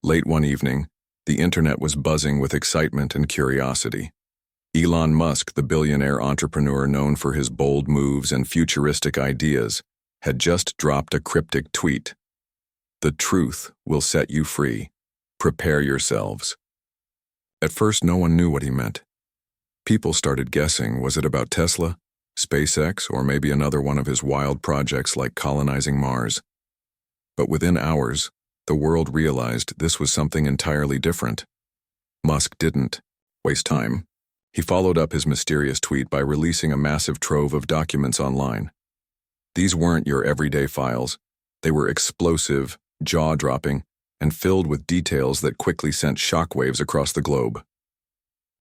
Late one evening, the internet was buzzing with excitement and curiosity. Elon Musk, the billionaire entrepreneur known for his bold moves and futuristic ideas, had just dropped a cryptic tweet. "The truth will set you free. Prepare yourselves." At first, no one knew what he meant. People started guessing, was it about Tesla, SpaceX, or maybe another one of his wild projects like colonizing Mars? But within hours, the world realized this was something entirely different. Musk didn't waste time. He followed up his mysterious tweet by releasing a massive trove of documents online. These weren't your everyday files. They were explosive, jaw-dropping, and filled with details that quickly sent shockwaves across the globe.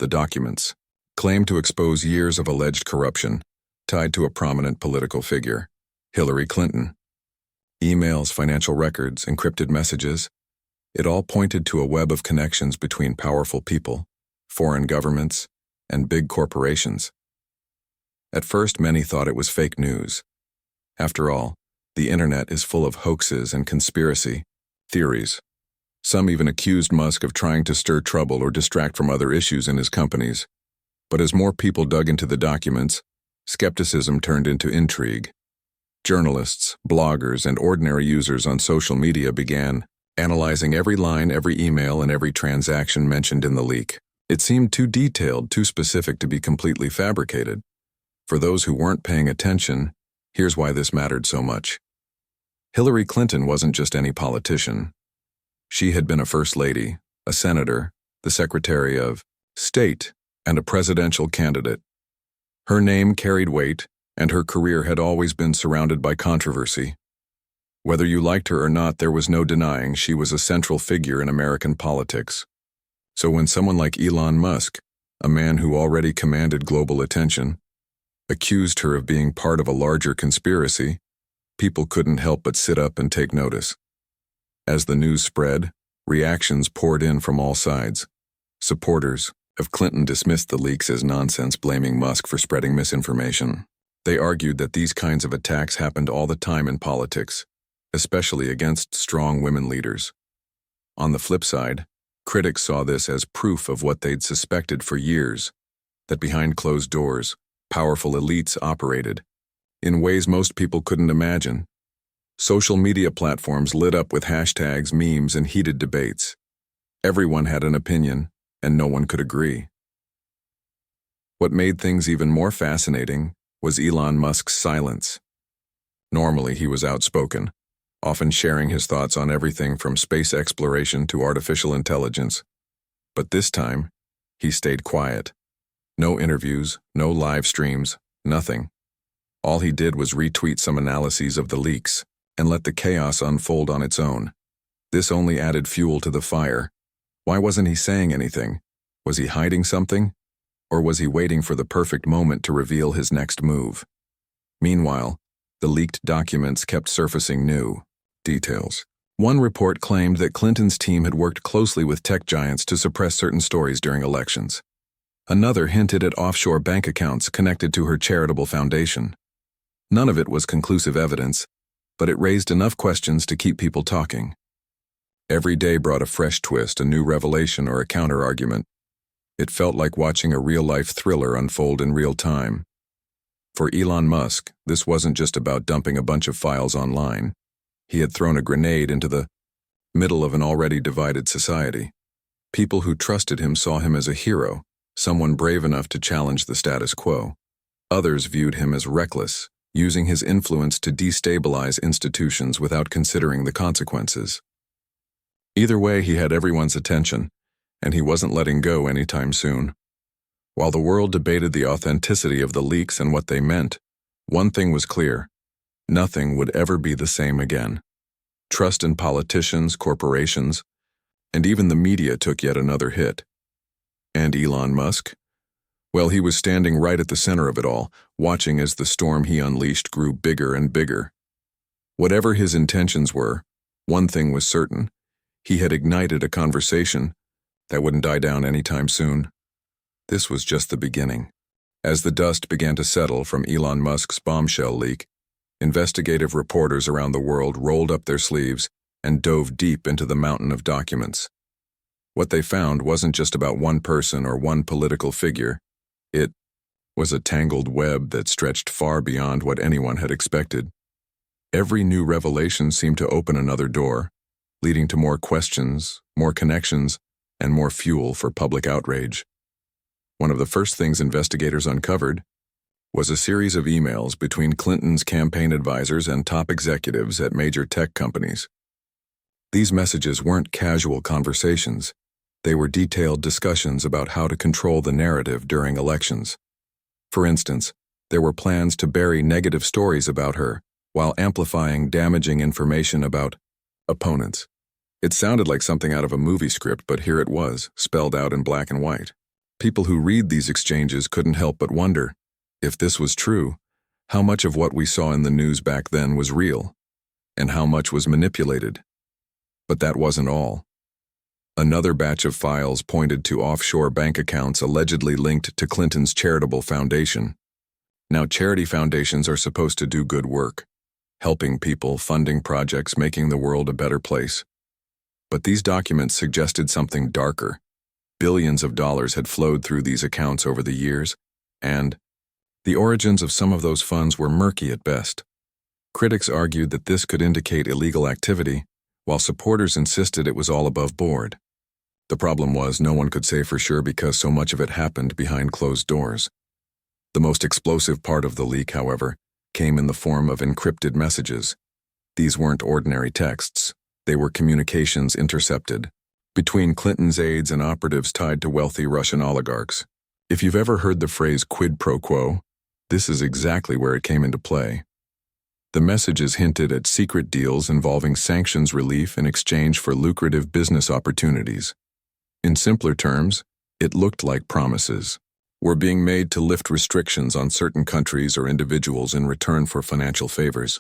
The documents claimed to expose years of alleged corruption tied to a prominent political figure, Hillary Clinton. Emails, financial records, encrypted messages. It all pointed to a web of connections between powerful people, foreign governments, and big corporations. At first, many thought it was fake news. After all, the internet is full of hoaxes and conspiracy theories. Some even accused Musk of trying to stir trouble or distract from other issues in his companies. But as more people dug into the documents, skepticism turned into intrigue. Journalists, bloggers, and ordinary users on social media began analyzing every line, every email, and every transaction mentioned in the leak. It seemed too detailed, too specific to be completely fabricated. For those who weren't paying attention, here's why this mattered so much. Hillary Clinton wasn't just any politician. She had been a first lady, a senator, the Secretary of State, and a presidential candidate. Her name carried weight, and her career had always been surrounded by controversy. Whether you liked her or not, there was no denying she was a central figure in American politics. So when someone like Elon Musk, a man who already commanded global attention, accused her of being part of a larger conspiracy, people couldn't help but sit up and take notice. As the news spread, reactions poured in from all sides. Supporters of Clinton dismissed the leaks as nonsense, blaming Musk for spreading misinformation. They argued that these kinds of attacks happened all the time in politics, especially against strong women leaders. On the flip side, critics saw this as proof of what they'd suspected for years, that behind closed doors, powerful elites operated in ways most people couldn't imagine. Social media platforms lit up with hashtags, memes, and heated debates. Everyone had an opinion, and no one could agree. What made things even more fascinating was Elon Musk's silence. Normally, he was outspoken, often sharing his thoughts on everything from space exploration to artificial intelligence. But this time, he stayed quiet. No interviews, no live streams, nothing. All he did was retweet some analyses of the leaks and let the chaos unfold on its own. This only added fuel to the fire. Why wasn't he saying anything? Was he hiding something? Or was he waiting for the perfect moment to reveal his next move? Meanwhile, the leaked documents kept surfacing new details. One report claimed that Clinton's team had worked closely with tech giants to suppress certain stories during elections. Another hinted at offshore bank accounts connected to her charitable foundation. None of it was conclusive evidence, but it raised enough questions to keep people talking. Every day brought a fresh twist, a new revelation, or a counter-argument. It felt like watching a real-life thriller unfold in real time. For Elon Musk, this wasn't just about dumping a bunch of files online. He had thrown a grenade into the middle of an already divided society. People who trusted him saw him as a hero, someone brave enough to challenge the status quo. Others viewed him as reckless, using his influence to destabilize institutions without considering the consequences. Either way, he had everyone's attention, and he wasn't letting go anytime soon. While the world debated the authenticity of the leaks and what they meant, one thing was clear: nothing would ever be the same again. Trust in politicians, corporations, and even the media took yet another hit. And Elon Musk? Well, he was standing right at the center of it all, watching as the storm he unleashed grew bigger and bigger. Whatever his intentions were, one thing was certain: he had ignited a conversation that wouldn't die down anytime soon. This was just the beginning. As the dust began to settle from Elon Musk's bombshell leak, investigative reporters around the world rolled up their sleeves and dove deep into the mountain of documents. What they found wasn't just about one person or one political figure. It was a tangled web that stretched far beyond what anyone had expected. Every new revelation seemed to open another door, leading to more questions, more connections, and more fuel for public outrage. One of the first things investigators uncovered was a series of emails between Clinton's campaign advisors and top executives at major tech companies. These messages weren't casual conversations. They were detailed discussions about how to control the narrative during elections. For instance, there were plans to bury negative stories about her while amplifying damaging information about opponents. It sounded like something out of a movie script, but here it was, spelled out in black and white. People who read these exchanges couldn't help but wonder, if this was true, how much of what we saw in the news back then was real, and how much was manipulated. But that wasn't all. Another batch of files pointed to offshore bank accounts allegedly linked to Clinton's charitable foundation. Now, charity foundations are supposed to do good work, helping people, funding projects, making the world a better place. But these documents suggested something darker. Billions of dollars had flowed through these accounts over the years, and the origins of some of those funds were murky at best. Critics argued that this could indicate illegal activity, while supporters insisted it was all above board. The problem was no one could say for sure because so much of it happened behind closed doors. The most explosive part of the leak, however, came in the form of encrypted messages. These weren't ordinary texts. They were communications intercepted between Clinton's aides and operatives tied to wealthy Russian oligarchs. If you've ever heard the phrase quid pro quo, this is exactly where it came into play. The messages hinted at secret deals involving sanctions relief in exchange for lucrative business opportunities. In simpler terms, it looked like promises were being made to lift restrictions on certain countries or individuals in return for financial favors.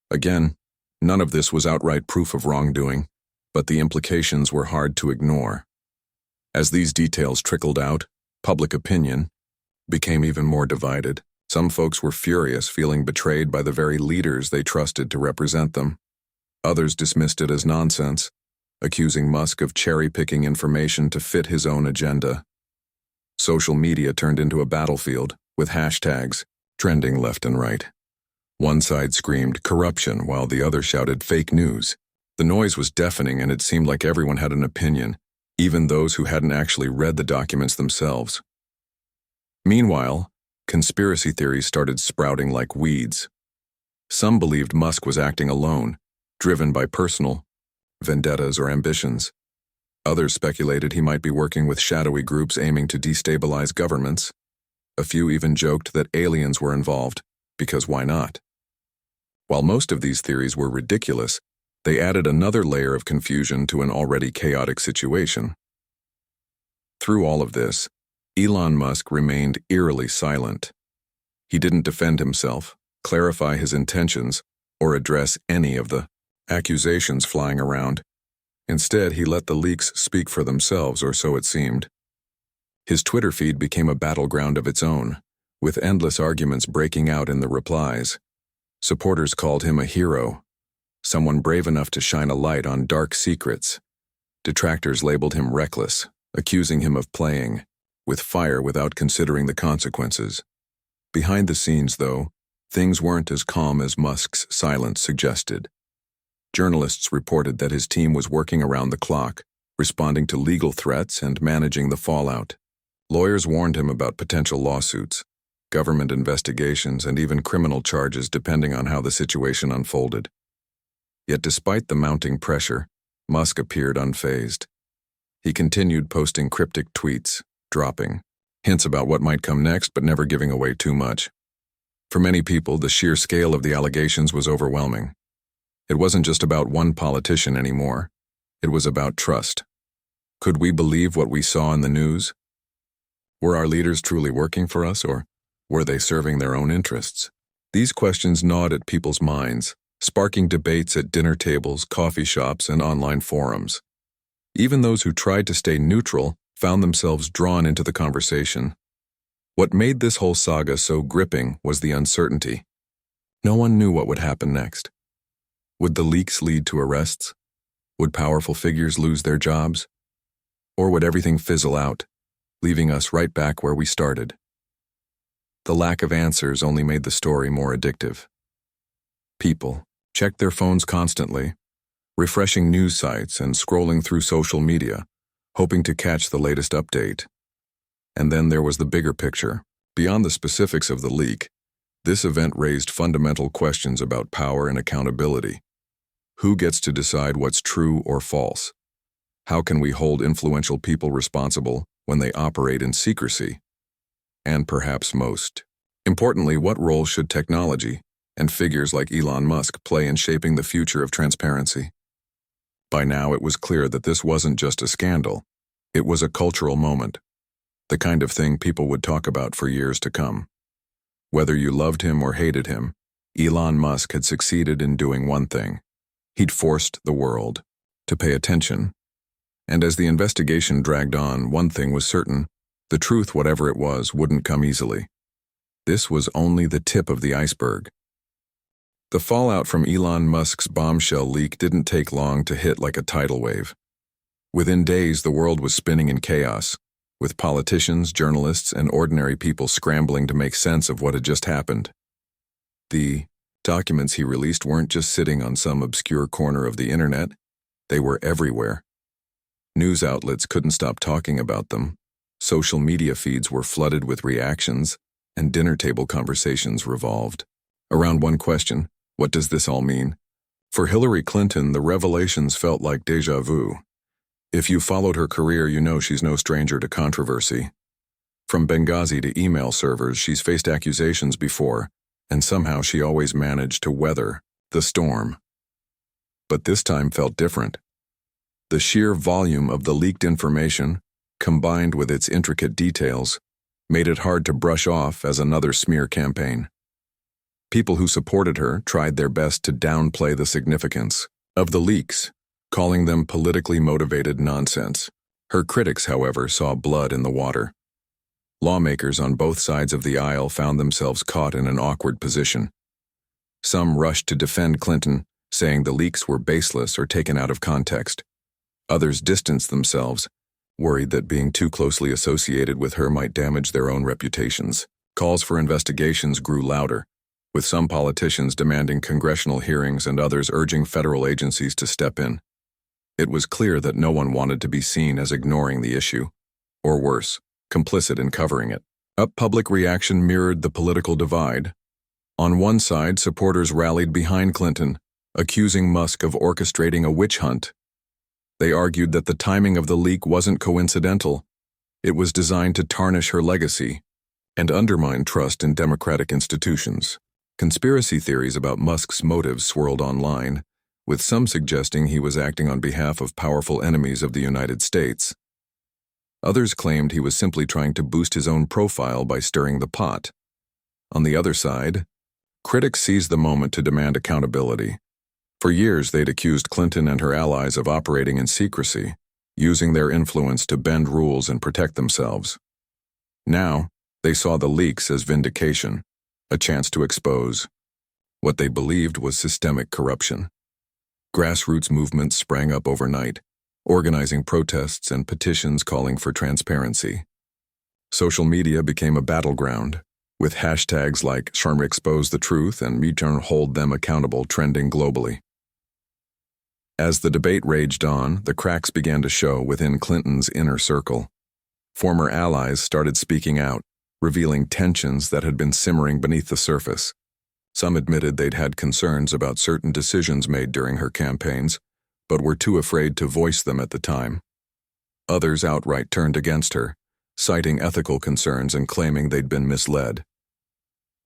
Again, none of this was outright proof of wrongdoing, but the implications were hard to ignore. As these details trickled out, public opinion became even more divided. Some folks were furious, feeling betrayed by the very leaders they trusted to represent them. Others dismissed it as nonsense, accusing Musk of cherry-picking information to fit his own agenda. Social media turned into a battlefield, with hashtags trending left and right. One side screamed corruption, while the other shouted fake news. The noise was deafening, and it seemed like everyone had an opinion, even those who hadn't actually read the documents themselves. Meanwhile, conspiracy theories started sprouting like weeds. Some believed Musk was acting alone, driven by personal vendettas or ambitions. Others speculated he might be working with shadowy groups aiming to destabilize governments. A few even joked that aliens were involved, because why not? While most of these theories were ridiculous, they added another layer of confusion to an already chaotic situation. Through all of this, Elon Musk remained eerily silent. He didn't defend himself, clarify his intentions, or address any of the accusations flying around. Instead, he let the leaks speak for themselves, or so it seemed. His Twitter feed became a battleground of its own, with endless arguments breaking out in the replies. Supporters called him a hero, someone brave enough to shine a light on dark secrets. Detractors labeled him reckless, accusing him of playing with fire without considering the consequences. Behind the scenes, though, things weren't as calm as Musk's silence suggested. Journalists reported that his team was working around the clock, responding to legal threats and managing the fallout. Lawyers warned him about potential lawsuits, government investigations, and even criminal charges depending on how the situation unfolded. Yet despite the mounting pressure, Musk appeared unfazed. He continued posting cryptic tweets, dropping hints about what might come next but never giving away too much. For many people, the sheer scale of the allegations was overwhelming. It wasn't just about one politician anymore. It was about trust. Could we believe what we saw in the news? Were our leaders truly working for us, or were they serving their own interests? These questions gnawed at people's minds, sparking debates at dinner tables, coffee shops, and online forums. Even those who tried to stay neutral found themselves drawn into the conversation. What made this whole saga so gripping was the uncertainty. No one knew what would happen next. Would the leaks lead to arrests? Would powerful figures lose their jobs? Or would everything fizzle out, leaving us right back where we started? The lack of answers only made the story more addictive. People checked their phones constantly, refreshing news sites and scrolling through social media, hoping to catch the latest update. And then there was the bigger picture. Beyond the specifics of the leak, this event raised fundamental questions about power and accountability. Who gets to decide what's true or false? How can we hold influential people responsible when they operate in secrecy? And perhaps most importantly, what role should technology and figures like Elon Musk play in shaping the future of transparency? By now, it was clear that this wasn't just a scandal. It was a cultural moment, the kind of thing people would talk about for years to come. Whether you loved him or hated him, Elon Musk had succeeded in doing one thing. He'd forced the world to pay attention. And as the investigation dragged on, one thing was certain: the truth, whatever it was, wouldn't come easily. This was only the tip of the iceberg. The fallout from Elon Musk's bombshell leak didn't take long to hit like a tidal wave. Within days, the world was spinning in chaos, with politicians, journalists, and ordinary people scrambling to make sense of what had just happened. The documents he released weren't just sitting on some obscure corner of the internet, they were everywhere. News outlets couldn't stop talking about them, social media feeds were flooded with reactions, and dinner table conversations revolved around one question: what does this all mean? For Hillary Clinton, the revelations felt like déjà vu. If you followed her career, you know she's no stranger to controversy. From Benghazi to email servers, she's faced accusations before, and somehow she always managed to weather the storm. But this time felt different. The sheer volume of the leaked information, combined with its intricate details, made it hard to brush off as another smear campaign. People who supported her tried their best to downplay the significance of the leaks, calling them politically motivated nonsense. Her critics, however, saw blood in the water. Lawmakers on both sides of the aisle found themselves caught in an awkward position. Some rushed to defend Clinton, saying the leaks were baseless or taken out of context. Others distanced themselves, worried that being too closely associated with her might damage their own reputations. Calls for investigations grew louder, with some politicians demanding congressional hearings and others urging federal agencies to step in. It was clear that no one wanted to be seen as ignoring the issue, or worse, complicit in covering it. Public reaction mirrored the political divide. On one side, supporters rallied behind Clinton, accusing Musk of orchestrating a witch hunt. They argued that the timing of the leak wasn't coincidental. It was designed to tarnish her legacy and undermine trust in democratic institutions. Conspiracy theories about Musk's motives swirled online, with some suggesting he was acting on behalf of powerful enemies of the United States. Others claimed he was simply trying to boost his own profile by stirring the pot. On the other side, critics seized the moment to demand accountability. For years, they'd accused Clinton and her allies of operating in secrecy, using their influence to bend rules and protect themselves. Now, they saw the leaks as vindication, a chance to expose what they believed was systemic corruption. Grassroots movements sprang up overnight, organizing protests and petitions calling for transparency. Social media became a battleground, with hashtags like #ExposeTheTruth and #MeTurnHoldThemAccountable trending globally. As the debate raged on, the cracks began to show within Clinton's inner circle. Former allies started speaking out, revealing tensions that had been simmering beneath the surface. Some admitted they'd had concerns about certain decisions made during her campaigns, but were too afraid to voice them at the time. Others outright turned against her, citing ethical concerns and claiming they'd been misled.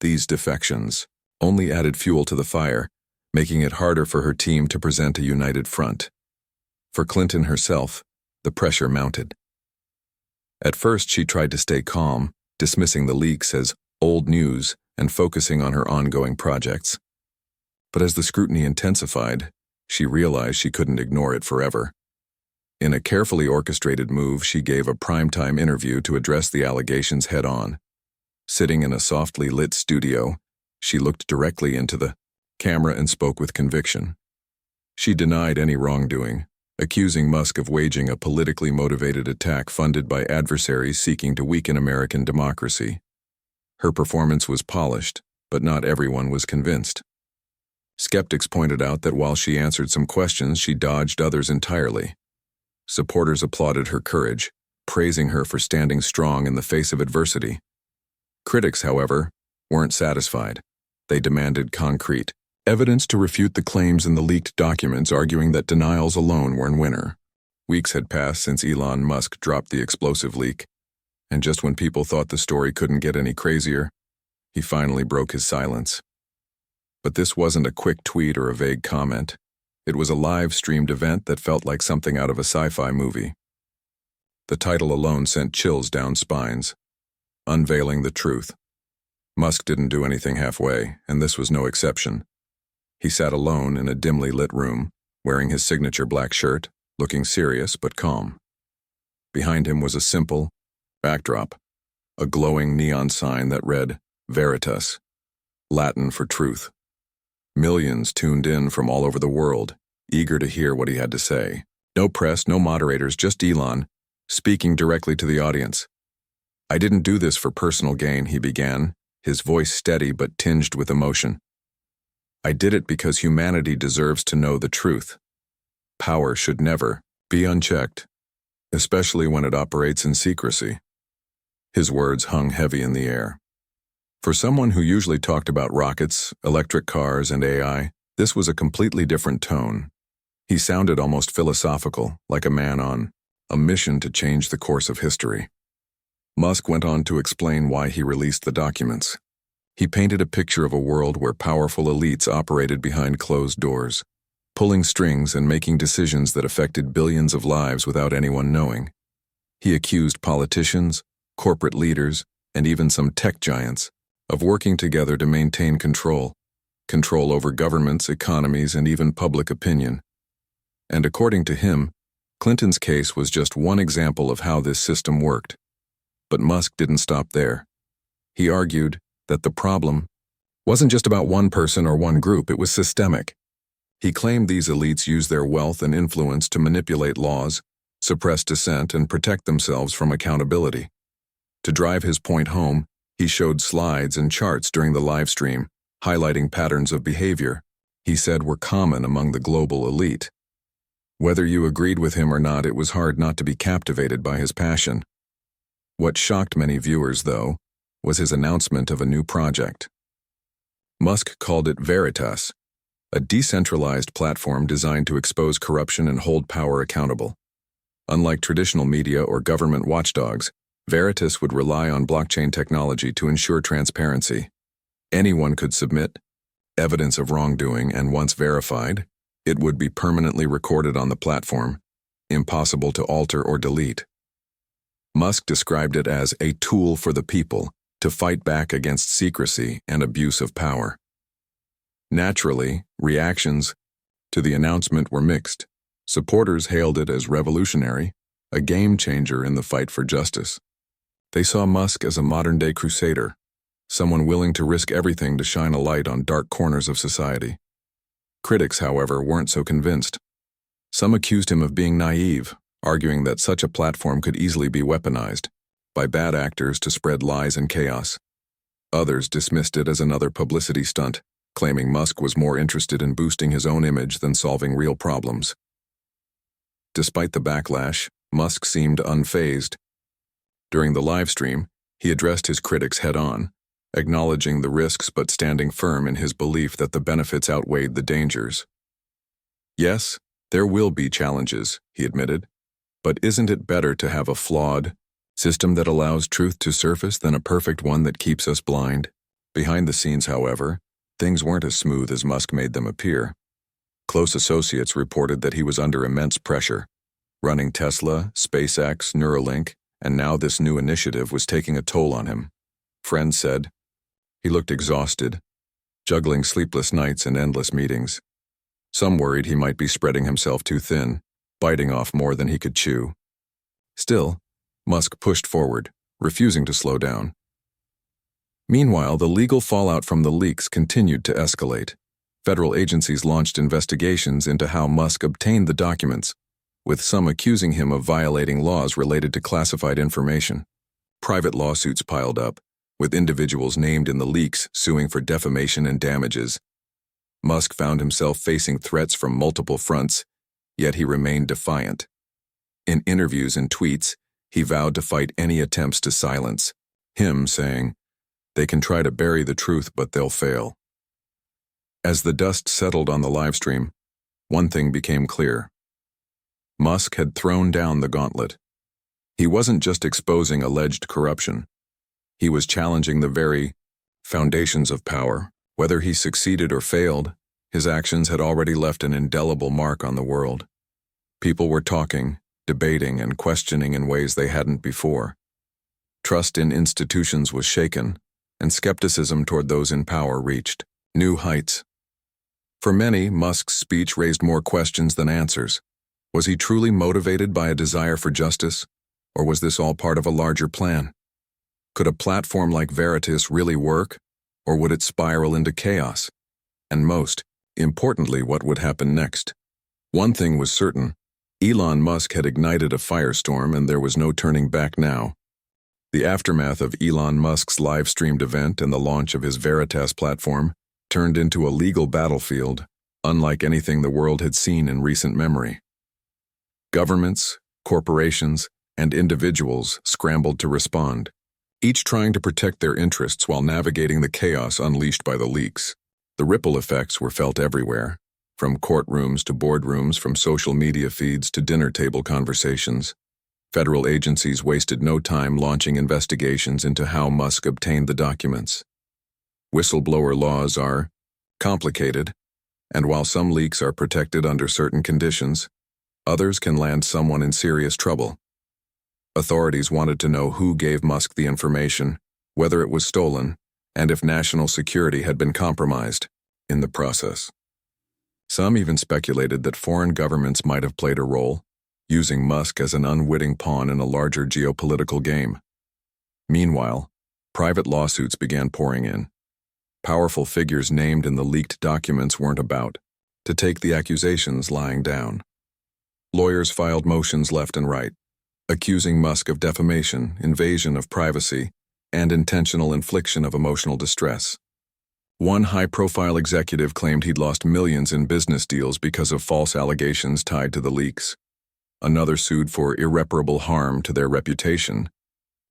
These defections only added fuel to the fire, making it harder for her team to present a united front. For Clinton herself, the pressure mounted. At first, she tried to stay calm, dismissing the leaks as old news and focusing on her ongoing projects. But as the scrutiny intensified, she realized she couldn't ignore it forever. In a carefully orchestrated move, she gave a primetime interview to address the allegations head-on. Sitting in a softly lit studio, she looked directly into the camera and spoke with conviction. She denied any wrongdoing, accusing Musk of waging a politically motivated attack funded by adversaries seeking to weaken American democracy. Her performance was polished, but not everyone was convinced. Skeptics pointed out that while she answered some questions, she dodged others entirely. Supporters applauded her courage, praising her for standing strong in the face of adversity. Critics, however, weren't satisfied. They demanded concrete evidence to refute the claims in the leaked documents, arguing that denials alone weren't winner. Weeks had passed since Elon Musk dropped the explosive leak, and just when people thought the story couldn't get any crazier, he finally broke his silence. But this wasn't a quick tweet or a vague comment. It was a live-streamed event that felt like something out of a sci-fi movie. The title alone sent chills down spines. Unveiling the Truth. Musk didn't do anything halfway, and this was no exception. He sat alone in a dimly lit room, wearing his signature black shirt, looking serious but calm. Behind him was a simple backdrop, a glowing neon sign that read, Veritas, Latin for truth. Millions tuned in from all over the world, eager to hear what he had to say. No press, no moderators, just Elon, speaking directly to the audience. "I didn't do this for personal gain," he began, his voice steady but tinged with emotion. "I did it because humanity deserves to know the truth. Power should never be unchecked, especially when it operates in secrecy." His words hung heavy in the air. For someone who usually talked about rockets, electric cars, and AI, this was a completely different tone. He sounded almost philosophical, like a man on a mission to change the course of history. Musk went on to explain why he released the documents. He painted a picture of a world where powerful elites operated behind closed doors, pulling strings and making decisions that affected billions of lives without anyone knowing. He accused politicians, corporate leaders, and even some tech giants of working together to maintain control over governments, economies, and even public opinion. And according to him, Clinton's case was just one example of how this system worked. But Musk didn't stop there. He argued that the problem wasn't just about one person or one group, it was systemic. He claimed these elites used their wealth and influence to manipulate laws, suppress dissent, and protect themselves from accountability. To drive his point home, he showed slides and charts during the live stream, highlighting patterns of behavior he said were common among the global elite. Whether you agreed with him or not, it was hard not to be captivated by his passion. What shocked many viewers, though, was his announcement of a new project. Musk called it Veritas, a decentralized platform designed to expose corruption and hold power accountable. Unlike traditional media or government watchdogs, Veritas would rely on blockchain technology to ensure transparency. Anyone could submit evidence of wrongdoing, and once verified, it would be permanently recorded on the platform, impossible to alter or delete. Musk described it as a tool for the people to fight back against secrecy and abuse of power. Naturally, reactions to the announcement were mixed. Supporters hailed it as revolutionary, a game changer in the fight for justice. They saw Musk as a modern-day crusader, someone willing to risk everything to shine a light on dark corners of society. Critics, however, weren't so convinced. Some accused him of being naive, arguing that such a platform could easily be weaponized by bad actors to spread lies and chaos. Others dismissed it as another publicity stunt, claiming Musk was more interested in boosting his own image than solving real problems. Despite the backlash, Musk seemed unfazed. During the live stream, he addressed his critics head-on, acknowledging the risks but standing firm in his belief that the benefits outweighed the dangers. "Yes, there will be challenges," he admitted, "but isn't it better to have a flawed system that allows truth to surface than a perfect one that keeps us blind?" Behind the scenes, however, things weren't as smooth as Musk made them appear. Close associates reported that he was under immense pressure. Running Tesla, SpaceX, Neuralink, and now this new initiative was taking a toll on him. Friends said he looked exhausted, juggling sleepless nights and endless meetings. Some worried he might be spreading himself too thin, biting off more than he could chew. Still, Musk pushed forward, refusing to slow down. Meanwhile, the legal fallout from the leaks continued to escalate. Federal agencies launched investigations into how Musk obtained the documents, with some accusing him of violating laws related to classified information. Private lawsuits piled up, with individuals named in the leaks suing for defamation and damages. Musk found himself facing threats from multiple fronts, yet he remained defiant. In interviews and tweets, he vowed to fight any attempts to silence him, saying, "They can try to bury the truth, but they'll fail." As the dust settled on the livestream, one thing became clear. Musk had thrown down the gauntlet. He wasn't just exposing alleged corruption. He was challenging the very foundations of power. Whether he succeeded or failed, his actions had already left an indelible mark on the world. People were talking, debating, and questioning in ways they hadn't before. Trust in institutions was shaken, and skepticism toward those in power reached new heights. For many, Musk's speech raised more questions than answers. Was he truly motivated by a desire for justice, or was this all part of a larger plan? Could a platform like Veritas really work, or would it spiral into chaos? And most importantly, what would happen next? One thing was certain: Elon Musk had ignited a firestorm, and there was no turning back now. The aftermath of Elon Musk's live-streamed event and the launch of his Veritas platform turned into a legal battlefield, unlike anything the world had seen in recent memory. Governments, corporations, and individuals scrambled to respond, each trying to protect their interests while navigating the chaos unleashed by the leaks. The ripple effects were felt everywhere, from courtrooms to boardrooms, from social media feeds to dinner table conversations. Federal agencies wasted no time launching investigations into how Musk obtained the documents. Whistleblower laws are complicated, and while some leaks are protected under certain conditions, others can land someone in serious trouble. Authorities wanted to know who gave Musk the information, whether it was stolen, and if national security had been compromised in the process. Some even speculated that foreign governments might have played a role, using Musk as an unwitting pawn in a larger geopolitical game. Meanwhile, private lawsuits began pouring in. Powerful figures named in the leaked documents weren't about to take the accusations lying down. Lawyers filed motions left and right, accusing Musk of defamation, invasion of privacy, and intentional infliction of emotional distress. One high-profile executive claimed he'd lost millions in business deals because of false allegations tied to the leaks. Another sued for irreparable harm to their reputation,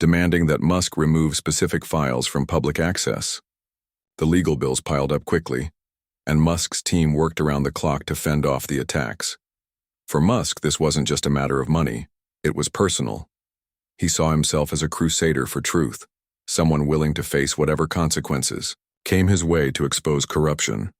demanding that Musk remove specific files from public access. The legal bills piled up quickly, and Musk's team worked around the clock to fend off the attacks. For Musk, this wasn't just a matter of money, it was personal. He saw himself as a crusader for truth, someone willing to face whatever consequences came his way to expose corruption.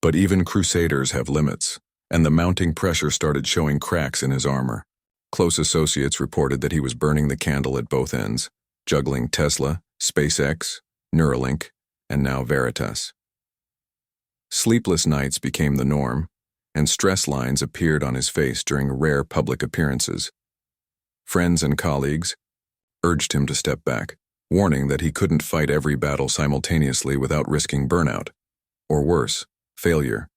But even crusaders have limits, and the mounting pressure started showing cracks in his armor. Close associates reported that he was burning the candle at both ends, juggling Tesla, SpaceX, Neuralink, and now Veritas. Sleepless nights became the norm, and stress lines appeared on his face during rare public appearances. Friends and colleagues urged him to step back, warning that he couldn't fight every battle simultaneously without risking burnout, or worse, failure.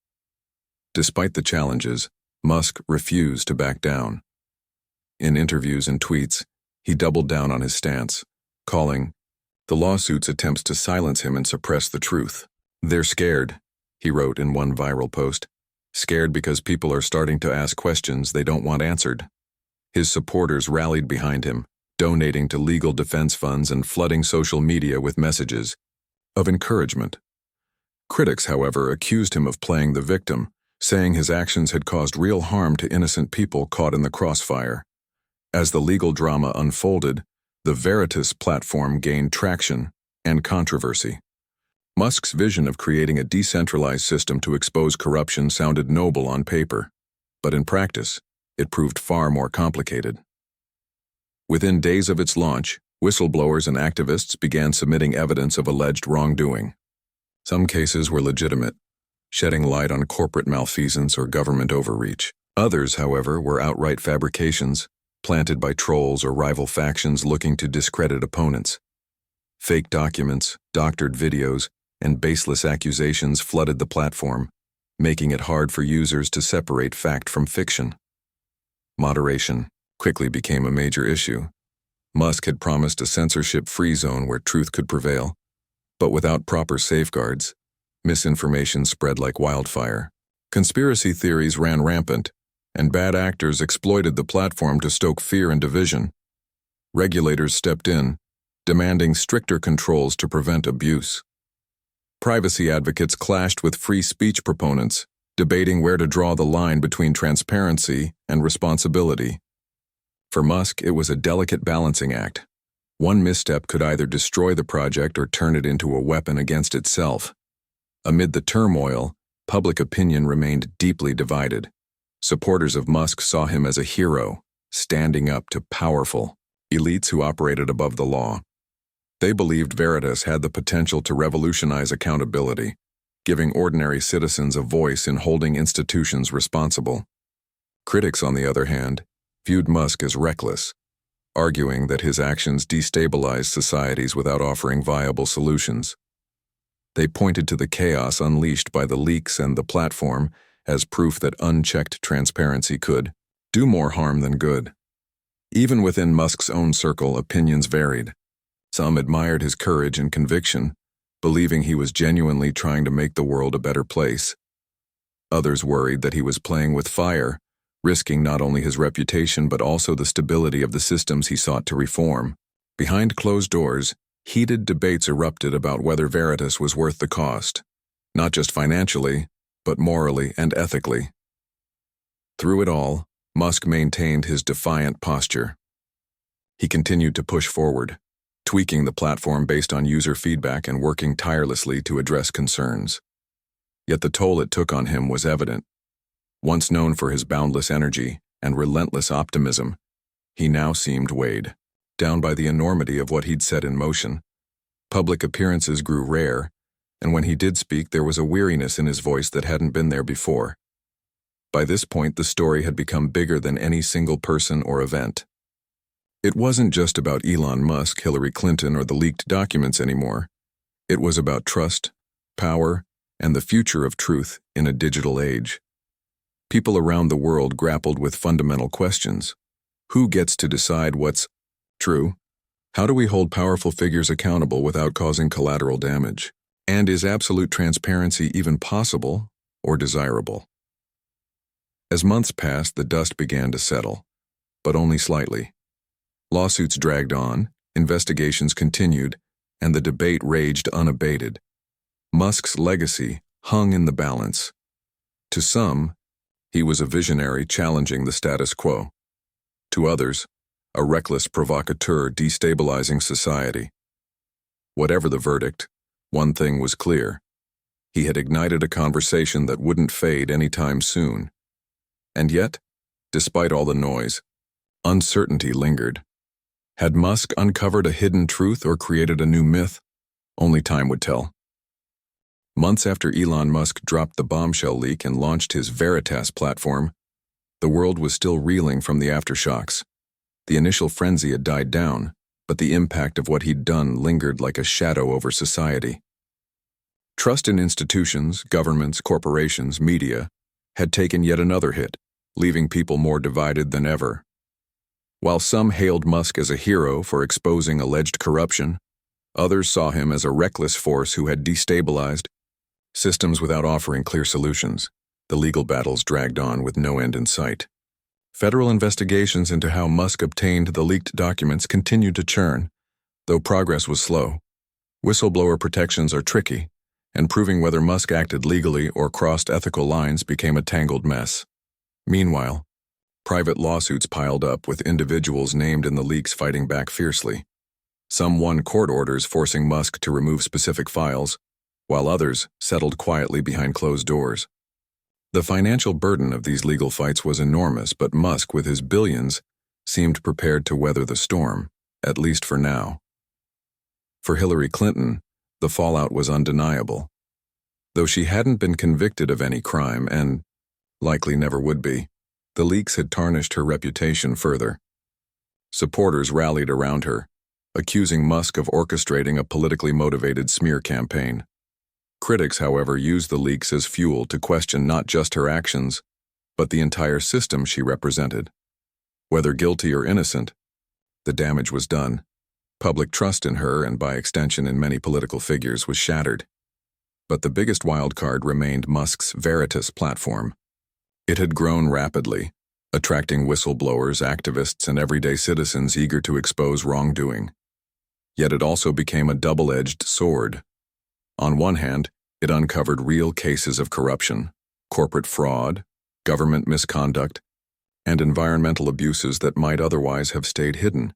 Despite the challenges, Musk refused to back down. In interviews and tweets, he doubled down on his stance, calling the lawsuits attempts to silence him and suppress the truth. "They're scared," he wrote in one viral post, "scared because people are starting to ask questions they don't want answered." His supporters rallied behind him, donating to legal defense funds and flooding social media with messages of encouragement. Critics, however, accused him of playing the victim, saying his actions had caused real harm to innocent people caught in the crossfire. As the legal drama unfolded, the Veritas platform gained traction and controversy. Musk's vision of creating a decentralized system to expose corruption sounded noble on paper, but in practice, it proved far more complicated. Within days of its launch, whistleblowers and activists began submitting evidence of alleged wrongdoing. Some cases were legitimate, shedding light on corporate malfeasance or government overreach. Others, however, were outright fabrications, planted by trolls or rival factions looking to discredit opponents. Fake documents, doctored videos, and baseless accusations flooded the platform, making it hard for users to separate fact from fiction. Moderation quickly became a major issue. Musk had promised a censorship-free zone where truth could prevail, but without proper safeguards, misinformation spread like wildfire. Conspiracy theories ran rampant, and bad actors exploited the platform to stoke fear and division. Regulators stepped in, demanding stricter controls to prevent abuse. Privacy advocates clashed with free speech proponents, debating where to draw the line between transparency and responsibility. For Musk, it was a delicate balancing act. One misstep could either destroy the project or turn it into a weapon against itself. Amid the turmoil, public opinion remained deeply divided. Supporters of Musk saw him as a hero, standing up to powerful elites who operated above the law. They believed Veritas had the potential to revolutionize accountability, giving ordinary citizens a voice in holding institutions responsible. Critics, on the other hand, viewed Musk as reckless, arguing that his actions destabilized societies without offering viable solutions. They pointed to the chaos unleashed by the leaks and the platform as proof that unchecked transparency could do more harm than good. Even within Musk's own circle, opinions varied. Some admired his courage and conviction, believing he was genuinely trying to make the world a better place. Others worried that he was playing with fire, risking not only his reputation but also the stability of the systems he sought to reform. Behind closed doors, heated debates erupted about whether Veritas was worth the cost, not just financially, but morally and ethically. Through it all, Musk maintained his defiant posture. He continued to push forward, tweaking the platform based on user feedback and working tirelessly to address concerns. Yet the toll it took on him was evident. Once known for his boundless energy and relentless optimism, he now seemed weighed down by the enormity of what he'd set in motion. Public appearances grew rare, and when he did speak, there was a weariness in his voice that hadn't been there before. By this point, the story had become bigger than any single person or event. It wasn't just about Elon Musk, Hillary Clinton, or the leaked documents anymore. It was about trust, power, and the future of truth in a digital age. People around the world grappled with fundamental questions. Who gets to decide what's true? How do we hold powerful figures accountable without causing collateral damage? And is absolute transparency even possible or desirable? As months passed, the dust began to settle, but only slightly. Lawsuits dragged on, investigations continued, and the debate raged unabated. Musk's legacy hung in the balance. To some, he was a visionary challenging the status quo. To others, a reckless provocateur destabilizing society. Whatever the verdict, one thing was clear. He had ignited a conversation that wouldn't fade anytime soon. And yet, despite all the noise, uncertainty lingered. Had Musk uncovered a hidden truth or created a new myth? Only time would tell. Months after Elon Musk dropped the bombshell leak and launched his Veritas platform, the world was still reeling from the aftershocks. The initial frenzy had died down, but the impact of what he'd done lingered like a shadow over society. Trust in institutions, governments, corporations, media had taken yet another hit, leaving people more divided than ever. While some hailed Musk as a hero for exposing alleged corruption, others saw him as a reckless force who had destabilized systems without offering clear solutions. The legal battles dragged on with no end in sight. Federal investigations into how Musk obtained the leaked documents continued to churn, though progress was slow. Whistleblower protections are tricky, and proving whether Musk acted legally or crossed ethical lines became a tangled mess. Meanwhile, private lawsuits piled up with individuals named in the leaks fighting back fiercely. Some won court orders forcing Musk to remove specific files, while others settled quietly behind closed doors. The financial burden of these legal fights was enormous, but Musk, with his billions, seemed prepared to weather the storm, at least for now. For Hillary Clinton, the fallout was undeniable. Though she hadn't been convicted of any crime, and likely never would be, the leaks had tarnished her reputation further. Supporters rallied around her, accusing Musk of orchestrating a politically motivated smear campaign. Critics, however, used the leaks as fuel to question not just her actions, but the entire system she represented. Whether guilty or innocent, the damage was done. Public trust in her, and by extension in many political figures, was shattered. But the biggest wildcard remained Musk's Veritas platform. It had grown rapidly, attracting whistleblowers, activists, and everyday citizens eager to expose wrongdoing. Yet it also became a double-edged sword. On one hand, it uncovered real cases of corruption, corporate fraud, government misconduct, and environmental abuses that might otherwise have stayed hidden.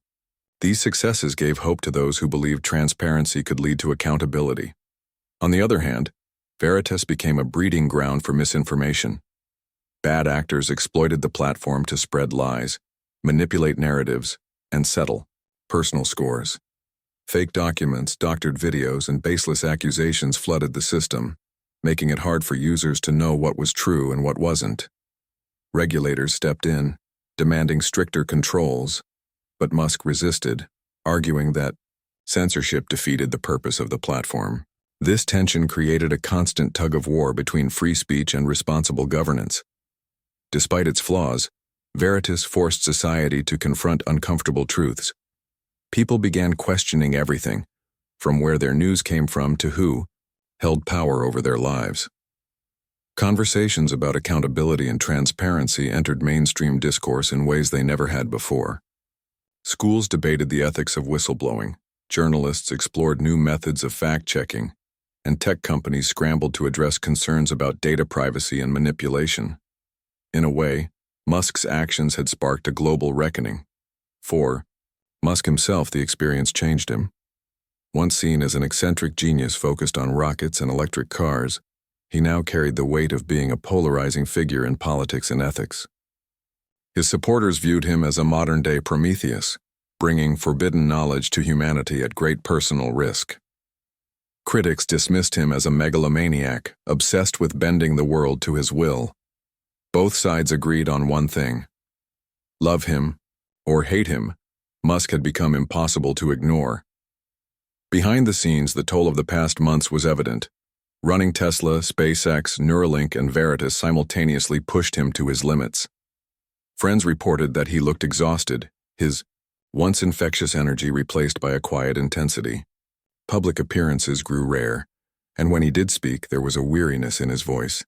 These successes gave hope to those who believed transparency could lead to accountability. On the other hand, Veritas became a breeding ground for misinformation. Bad actors exploited the platform to spread lies, manipulate narratives, and settle personal scores. Fake documents, doctored videos, and baseless accusations flooded the system, making it hard for users to know what was true and what wasn't. Regulators stepped in, demanding stricter controls, but Musk resisted, arguing that censorship defeated the purpose of the platform. This tension created a constant tug-of-war between free speech and responsible governance. Despite its flaws, Veritas forced society to confront uncomfortable truths. People began questioning everything, from where their news came from to who held power over their lives. Conversations about accountability and transparency entered mainstream discourse in ways they never had before. Schools debated the ethics of whistleblowing, journalists explored new methods of fact-checking, and tech companies scrambled to address concerns about data privacy and manipulation. In a way, Musk's actions had sparked a global reckoning. For Musk himself, the experience changed him. Once seen as an eccentric genius focused on rockets and electric cars, he now carried the weight of being a polarizing figure in politics and ethics. His supporters viewed him as a modern-day Prometheus, bringing forbidden knowledge to humanity at great personal risk. Critics dismissed him as a megalomaniac, obsessed with bending the world to his will. Both sides agreed on one thing: love him or hate him, Musk had become impossible to ignore. Behind the scenes, the toll of the past months was evident. Running Tesla, SpaceX, Neuralink, and Veritas simultaneously pushed him to his limits. Friends reported that he looked exhausted, his once infectious energy replaced by a quiet intensity. Public appearances grew rare, and when he did speak, there was a weariness in his voice,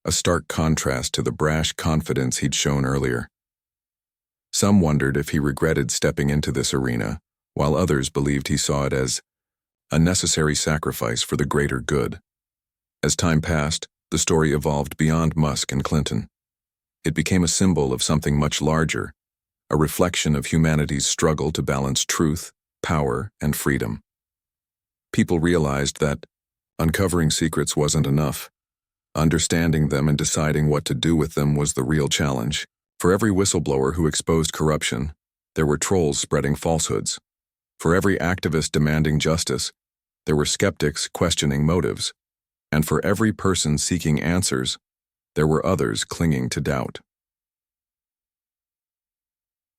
a stark contrast to the brash confidence he'd shown earlier. Some wondered if he regretted stepping into this arena, while others believed he saw it as a necessary sacrifice for the greater good. As time passed, the story evolved beyond Musk and Clinton. It became a symbol of something much larger, a reflection of humanity's struggle to balance truth, power, and freedom. People realized that uncovering secrets wasn't enough. Understanding them and deciding what to do with them was the real challenge. For every whistleblower who exposed corruption, there were trolls spreading falsehoods. For every activist demanding justice, there were skeptics questioning motives. And for every person seeking answers, there were others clinging to doubt.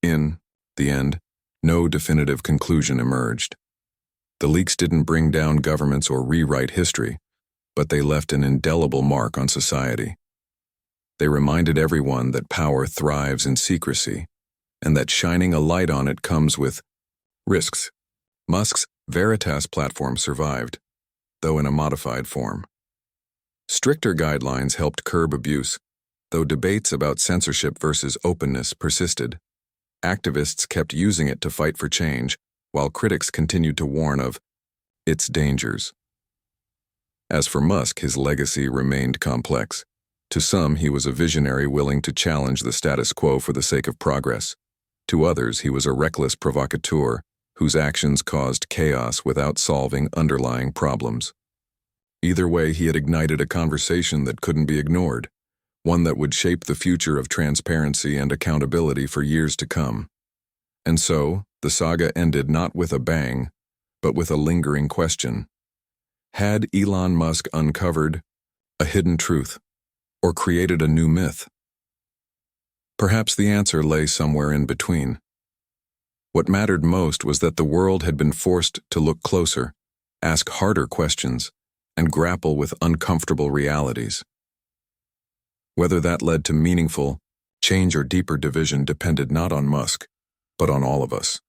In the end, no definitive conclusion emerged. The leaks didn't bring down governments or rewrite history, but they left an indelible mark on society. They reminded everyone that power thrives in secrecy, and that shining a light on it comes with risks. Musk's Veritas platform survived, though in a modified form. Stricter guidelines helped curb abuse, though debates about censorship versus openness persisted. Activists kept using it to fight for change, while critics continued to warn of its dangers. As for Musk, his legacy remained complex. To some, he was a visionary willing to challenge the status quo for the sake of progress. To others, he was a reckless provocateur whose actions caused chaos without solving underlying problems. Either way, he had ignited a conversation that couldn't be ignored, one that would shape the future of transparency and accountability for years to come. And so, the saga ended not with a bang, but with a lingering question. Had Elon Musk uncovered a hidden truth, or created a new myth? Perhaps the answer lay somewhere in between. What mattered most was that the world had been forced to look closer, ask harder questions, and grapple with uncomfortable realities. Whether that led to meaningful, Change or deeper division depended not on Musk, but on all of us.